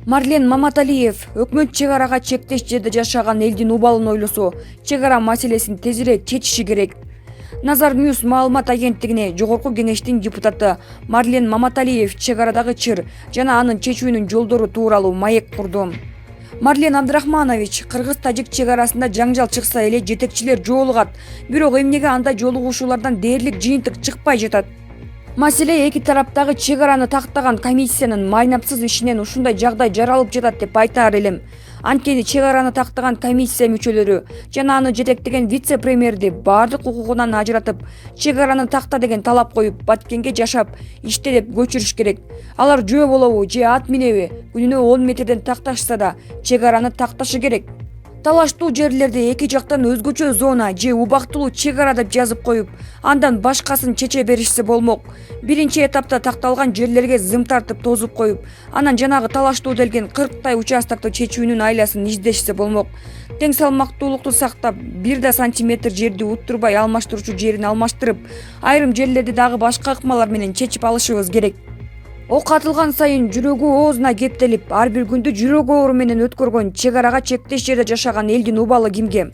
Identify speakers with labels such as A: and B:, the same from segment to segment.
A: Марлен Маматалиев өкмөт чек арага чектеш жерде жашаган элдин убалын ойлосо, чек ара маселесин тезирээк чечиши керек. Назар Ньюс маалымат агенттигине жогорку кеңештин депутаты Марлен Маматалиев чек арадагы чыр жана анын чечүүнүн жолдору тууралуу маек курду. Марлен Абдрахманович, кыргыз-тажик чек арасында жаңжал чыкса эле жетекчилер жоолугат, бирок эмнеге андай жолугушуулардан дээрлик жыйынтык чыкпай жатат? Маселе эки тараптагы чек араны тактаган комиссиянын майнапсыз ишинен ушундай жагдай жаралып жатат деп айтаар элем. Анткени чек араны тактаган комиссия мүчөлөрү жана аны жетектеген вице-премьерди баардык укугунан ажыратып, чек араны такта деген талап коюп, Баткенге жашап, иште деп көчүрүш керек. Алар жөө болобу же ат минеби, күнүнө 10 метрден такташса да чек араны такташы керек. Талаштуу жерлерде эки жактан өзгөчө зона же убактылуу чек ара деп жазып коюп, андан башкасын чече беришсе болмок. Биринчи этапта такталган жерлерге зым тартып тозуп коюп, анан жанагы талаштуу делген 40 участокты чечүүнүн айласын издешсе болмок. Тең салмактуулукту сактап, 1 сантиметр жерди уттурбай алмаштыруучу жерин алмаштырып, айрым жерлерди дагы башка ыкмалар менен чечип алышыбыз керек. Ок атылган сайын жүрөгү оозуна кептелип, ар бир күндү жүрөк оору менен өткөргөн чек арага чектеш жерде жашаган элдин убалы кимге?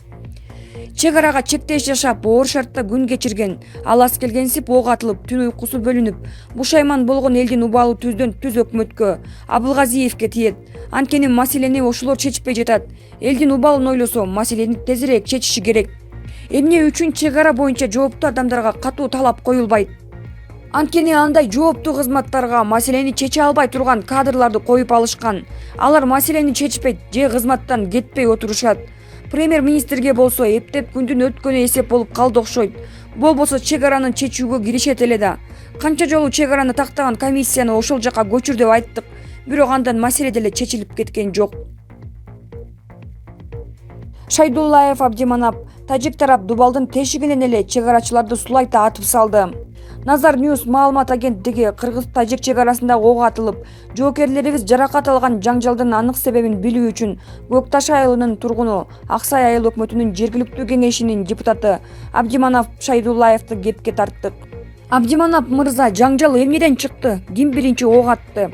A: Чек арага чектеш жашап, оор шартта күн кечирген, алас келгенсип ок атылып, түн уйкусу бөлүнүп, бушайман болгон элдин убалы түздөн түз өкмөткө, Абылгазиевке тиет. Анткени маселени ошолор чечпей жатат. Элдин убалын ойлосо, маселени тезирээк чечиши керек. Эмне үчүн чек ара боюнча жооптуу адамдарга катуу талап коюлбайт? Анткени андай жооптуу кызматтарга маселени чече албай турган кадрларды коюп алышкан. Алар маселени чечпейт же кызматтан кетпей отурушат. Премьер-министрге болсо эптеп күндүн өткөнү эсеп болуп калды окшойт. Болбосо чек аранын чечүүгө киришет эле да. Канча жолу чек араны тактаган комиссияны ошол жака көчүр деп айттык, бирок андан маселе деле чечилип кеткен жок. Шайдуллаев Абдиманап, тажик тарап Дубалдын тешигинен эле чек арачыларды сулайта атып салды. Назар Ньюс маалымат агенттиги кыргыз-тажик чек арасында ок атылып, жоокерлерибиз жаракат алган жаңжалдын анык себебин билүү үчүн Көкташ айылынын тургуну, Аксай айыл өкмөтүнүн жергиликтүү кеңешинин депутаты Абдиманап Шайдуллаевди кепке тарттык. Абдиманап мырза, жаңжал эмнеден чыкты? Ким биринчи ок атты?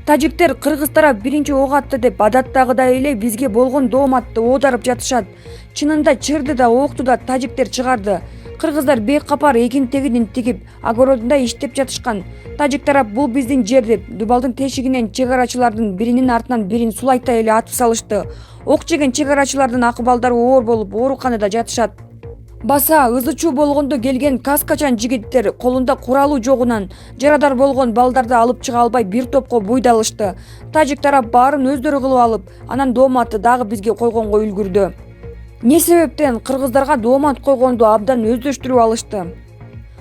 A: Тажиктер кыргыз тарап биринчи ок атты деп адаттагыдай эле бизге болгон дооматты оодарып жатышат. Чынында чырды да окту да тажиктер чыгарды. Кыргыздар бек капар экин тегинин тигип, огородунда иштеп жатышкан. Тажик тарап бул биздин жер деп Дубалдын тешигинен чек арачылардын биринин артынан бирин сулайта эле атып салышты. Ок жеген чек арачылардын акыбалдары оор болуп, ооруканада жатышат. Баса ызычуу болгондо келген каскачан жигиттер колунда куралуу жогунан жарадар болгон балдарды алып чыга албай бир топко буйдалышты. Тажик тарап баарын өздөрү кылып алып, анан дооматты дагы бизге койгонго үлгүрдү. Не себептен кыргыздарга доомат койгонду абдан өздөштүрүп алышты?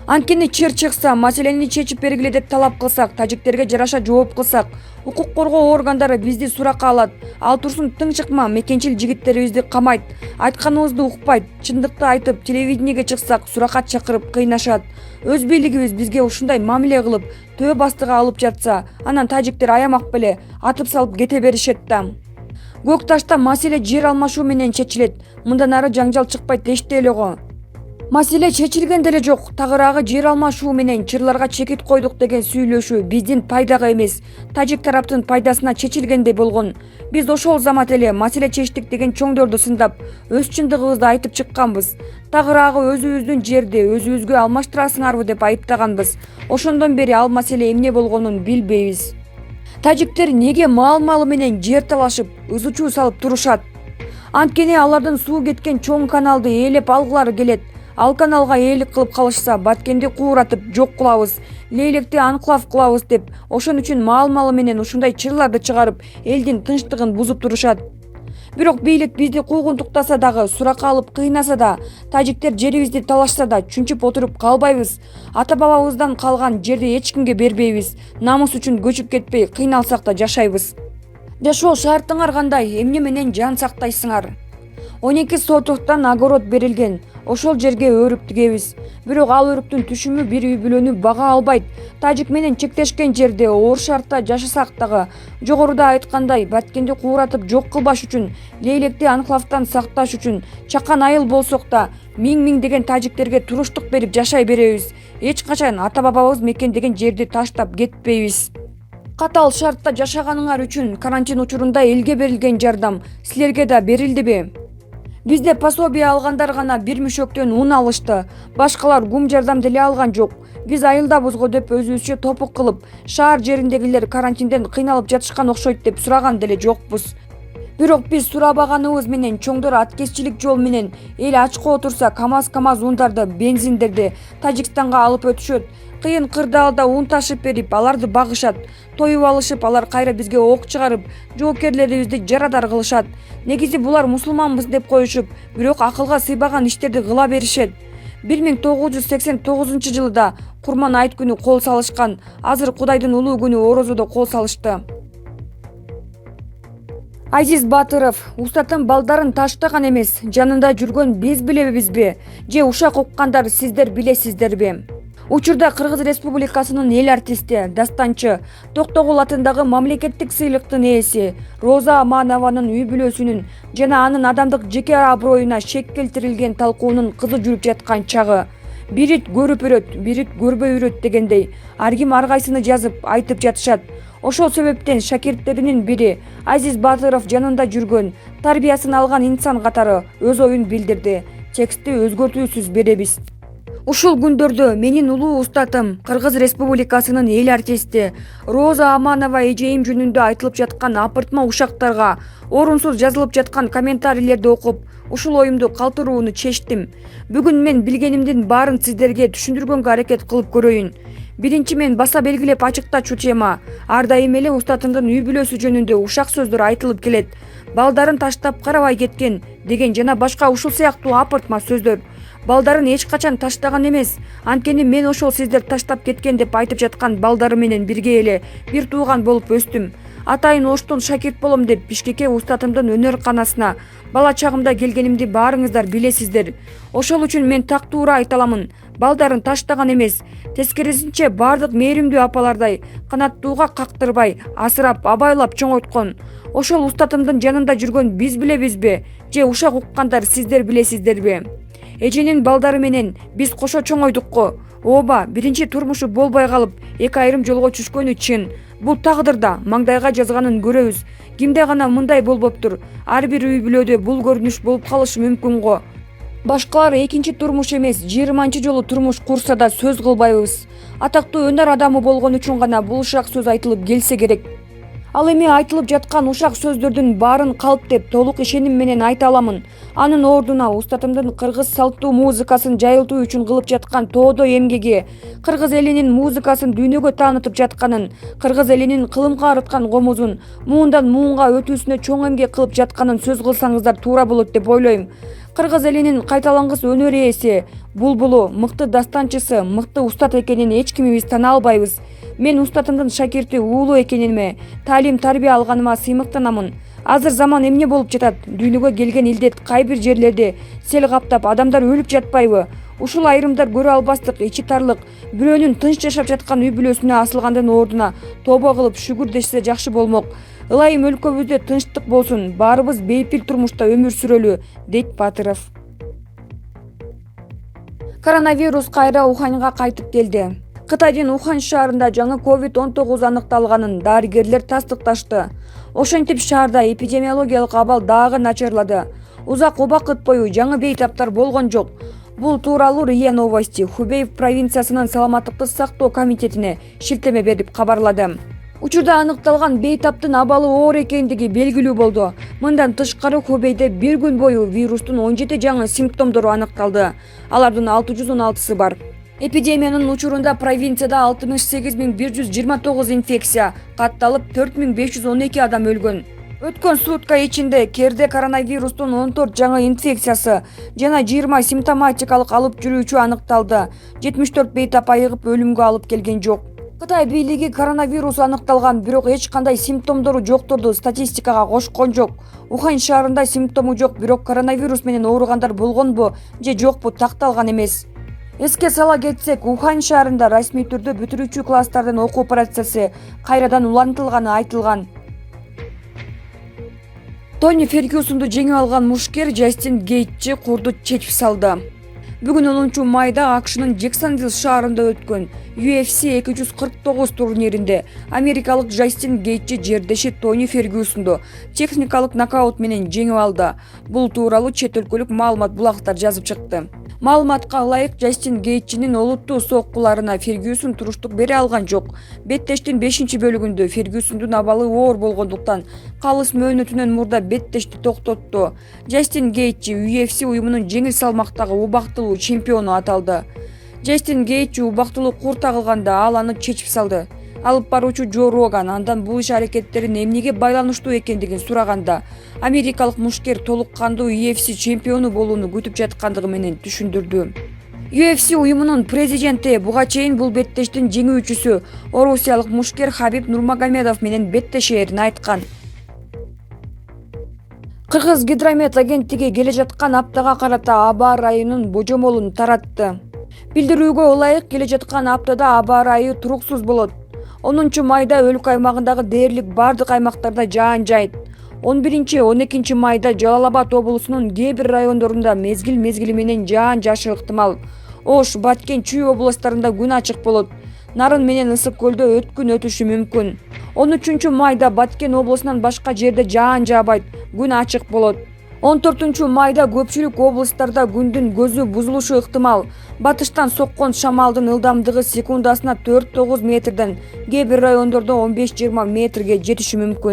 A: Анткени чыр чыкса, маселени чечип бергиле деп талап кылсак, тажиктерге жараша жооп кылсак, укук коргоо органдары бизди суракка алат. Ал турсун тың чыкма мекенчил жигиттерибизди камайт, айтканыбызды укпайт. Чындыкты айтып, телевидениеге чыксак, суракка чакырып кыйнашат. Өз бийлигибиз бизге ушундай мамиле кылып, төбө бастыга алып жатса, анан тажиктер аямак беле атып салып кете беришет да. Көкташта маселе жер алмашуу менен чечилет. Мындан ары жаңжал чыкпайт дешти эле го. Маселе чечилген деле жок. Тагыраагы жер алмашуу менен чырларга чекит койдук деген сүйлөшүү биздин пайдага эмес, тажик тараптын пайдасына чечилгендей болгон. Биз ошол замат эле маселе чечтик деген чоңдорду сындап, өз чындыгыбызды айтып чыкканбыз. Тагыраагы өзүбүздүн жерди өзүбүзгө алмаштырасыңарбы деп айыптаганбыз. Ошондон бери ал маселе эмне болгонун билбейбиз. Тажиктер неге маал-маалы менен жер талашып, ызычуу салып турушат? Анткени алардын суу кеткен чоң каналды ээлеп алгылары келет. Ал каналга ээлик кылып калышса, Баткенди кууратып жок кылабыз, Лейлекти анклав кылабыз деп, ошон үчүн маал-маалы менен ушундай чырларды чыгарып, элдин тынчтыгын бузуп турушат. Бирок бийлик бизди куугунтуктаса дагы, суракка алып кыйнаса да, тажиктер жерибизди талашса да чүнчүп отуруп калбайбыз. Ата-бабабыздан калган жерди эч кимге бербейбиз. Намыс үчүн көчүп кетпей, кыйналсак да жашайбыз. Жашоо шартыңар кандай? Эмне менен жан сактайсыңар? 12 сотуктан огород берилген. Ошол жерге өрүк тигебиз. Бирок ал өрүктүн түшүмү бир үй бүлөнү бага албайт. Тажик менен чектешкен жерде оор шартта жашасак дагы, жогоруда айткандай, Баткенди кууратып жок кылбаш үчүн, Лейлекти анклавтан сакташ үчүн, чакан айыл болсок да, миң деген тажиктерге туруштук берип жашай беребиз. Эч качан ата-бабабыз мекендеген жерди таштап кетпейбиз. Катаал шартта жашаганыңар үчүн карантин учурунда элге берилген жардам силерге да берилдиби? Бизде пособие алгандар гана бир мüşөктөн ун алышты. Башкалар гум жардам деле алган жок. Биз айылдабызго деп өзүбүзчө топук кылып, шаар жериндегилер карантинден кыйналып жатышкан окшойт деп сураган деле жокпуз. Бирок биз сурабаганыбыз менен чоңдор аткезчилик жол менен эл ачка отурса КамАЗ ундарды, бензиндерди Тажикстанга алып өтүшөт. Кыйын кырдаалда ун ташып берип, аларды багышат. Тоюп алышып, алар кайра бизге ок чыгарып, жоокерлерибизди жарадар кылышат. Негизи булар мусулманбыз деп коюшуп, бирок акылга сыйбаган иштерди кыла беришет. 1989 жылда Курман айт күнү кол салышкан. Азыр Кудайдын улуу күнү Орозодо кол салышты. Азиз Батыров, устатын балдарын таштаган эмес, жанында жүргөн биз билебизби? Же ушак уккандар сиздер билесиздерби? Учурда Кыргыз Республикасынын эл артисти, дастанчы, Токтогул атындагы мамлекеттик сыйлыктын ээси Роза Аманованын үй бүлөсүнүн жана анын адамдык жеке аброюна шек келтирилген талкуунун кызы жүрүп жаткан чагы. Бирит көрүп өрөт, бирит көрбөй өрөт дегендей, ар ким ар кайсыны жазып, айтып жатышат. Ошол себептен шакирттеринин бири Азиз Батыров жанында жүргөн, тарбиясын алган инсан катары өз оюн билдирди. Текстти өзгөртүүсүз беребиз. Ушул күндөрдө менин улуу устатым, Кыргыз Республикасынын эл артисти Роза Аманова эжейим жөнүндө айтылып жаткан апыртма ушактарга, орунсуз жазылып жаткан комментарийлерди окуп, ушул оюмду калтырууну чечтим. Бүгүн мен билгенимдин баарын сиздерге түшүндүргөнгө аракет кылып көрөйүн. Биринчи, мен баса белгилеп ачыктачу тема. Ар дайым эле устатымдын үй бүлөсү жөнүндө ушак сөздөр айтылып келет. Балдарын таштап карабай кеткен деген жана башка ушул сыяктуу апыртма сөздөр. Балдарын эч качан таштаган эмес. Анткени мен ошол сиздер таштап кеткен деп айтып жаткан балдары менен бирге эле бир тууган болуп өстүм. Атайын Оштун шакирт болом деп Бишкекке устатымдын өнөр-канасына бала чагымда келгенимди баарыңыздар билесиздер. Ошол үчүн мен так туура айта аламын. Балдарын таштаган эмес. Тескерисинче бардык мээримдүү апалардай канаттууга кактырбай, асырап, абайлап чоңойткон. Ошол устатымдын жанында жүргөн биз билебизби? Же ушак уккандар сиздер билесиздерби? Эженин балдары менен биз кошо чоңойдукко. Ооба, биринчи турмушу болбой калып, эки айрым жолго түшкөнү чын. Бул тагдырда маңдайга жазганын көрөбүз. Кимде гана мындай болбоптур. Ар бир үй бүлөдө бул көрүнүш болуп калышы мүмкүн го. Башкалар экинчи турмуш эмес, 20 жолу турмуш курса да сөз кылбайбыз. Атактуу өнөр адамы болгон үчүн гана бул ушак сөз айтылып келсе керек. Ал эми айтылып жаткан ушак сөздөрдүн баарын калп деп толук ишеним менен айта аламын. Анын ордуна устатымдын кыргыз салттуу музыкасын жайылтуу үчүн кылып жаткан тоодо эмгеги, кыргыз элинин музыкасын дүйнөгө таанытып жатканын, кыргыз элинин кылымга арыткан комузун муундан муунга өтүүсүнө чоң эмгек кылып жатканын сөз кылсаңыздар туура болот деп ойлойм. Кыргыз элинин кайталангыс өнөр ээси, булбулу, мыкты дастанчысы, мыкты устат экенин эч кимибиз тана албайбыз. Мен устатымдын шакирти уулу экениме, таалим-тарбия алганыма сыймыктанамын. Азыр заман эмне болуп жатат? Дүйнөгө келген илдет кай бир жерлерде сел каптап, адамдар өлүп жатпайбы? Ушул айрымдар көрө албастык, ичи тарлык, бирөөнүн тынч жашап жаткан үй бүлөсүнө асылгандын ордуна тобо кылып шүгүрдешсе жакшы болмок. Ылайым өлкөбүздө тынчтык болсун, баарыбыз бейпил турмушта өмүр сүрөлү, дейт Батыров. Коронавирус кайра Уханьга кайтып келди. Кытайдын Ухан шаарында жаңы COVID-19 аныкталганын дарыгерлер тастыкташты. Ошентип шаарда эпидемиологиялык абал дагы начарлады. Узак убакыт бою жаңы бейтаптар болгон жок. Бул тууралуу РИА Новости Хубей провинциясынын саламаттыкты сактоо комитетине шилтеме берип кабарлады. Учурда аныкталган бейтаптын абалы оор экендиги белгилүү болду. Мындан тышкары Хубейде бир күн бою вирустун 17 жаңы симптомдору аныкталды. Алардын 616сы бар. Эпидемиянын учурунда провинцияда 68129 инфекция катталып, 4512 адам өлгөн. Өткөн сутка ичинде Керде коронавирустун 14 жаңы инфекциясы жана 20 симптоматикалык алып жүрүүчү аныкталды. 74 бейтап айыгып өлүмгө алып келген жок. Кытай бийлиги коронавирус аныкталган, бирок эч кандай симптомдору жокторду статистикага кошкон жок. Ухань шаарында симптому жок, бирок коронавирус менен ооругандар болгонбу же жокпу такталган эмес. Эске сала кетсек, Ухань шаарында расмий түрдө бүтүрүүчү класстардын окуу процесси кайрадан улантылганы айтылган. Тони Фергюсонду жеңип алган мушкер Джастин Гейтчи курду чечип салды. Бүгүн 10 майда AQShnын Джексонвилл шаарында өткөн UFC 249 турниринде америкалык Джастин Гейджи жердеши Тони Фергюсонду техникалык нокаут менен жеңип алды. Бул тууралуу чет өлкөлүк маалымат булактар жазып чыкты. Маалыматка ылайык, Джастин Гейджинин олуттуу соккуларына Фергюсон туруштук бере алган жок. Беттештин 5-бөлүгүндө Фергюсондун абалы оор болгондуктан калыс мөөнөтүнөн мурда беттешти токтотту. Джастин Гейджи UFC уюмунун жеңил салмактагы убактылуу чемпиону аталды. Джастин Гейджи убактылуу курта кылганда ал аны чечип салды. Алып баруучу Джо Роган андан бул иш аракеттеринин эмнеге байланыштуу экендигин сураганда, америкалык мушкер толук кандуу UFC чемпиону болууну күтүп жаткандыгы менен түшүндүрдү. UFC уюмунун президенти буга чейин бул беттештин жеңүүчүсү орусиялык мушкер Хабиб Нурмагомедов менен беттешээрин айткан. Кыргыз гидромет агенттиги келе жаткан аптага карата аба ырайынын божомолун таратты. Билдирүүгө ылайык, келе жаткан аптада аба ырайы туруксуз болот. 10 майда өлкө аймагындагы дээрлик бардык аймактарда жаан жайт. 11-12 майда Жалал Абад облусунун кээ бир райондорунда мезгил менен жаан жаашы ыктымал. Ош, Баткен, Чүй областарында күн ачык болот. Нарын менен Ысык көлдө өткүн өтүшү мүмкүн. 13 майда Баткен облусунан башка жерде жаан жаабайт, күн ачык болот. 14 майда көпчүлүк областарда күндүн көзү бузулушу ыктымал. Батыштан соккон шамалдын ылдамдыгы секундасына 4-9 метрден, кээ бир райондордо 15-20 метрге жетиши мүмкүн.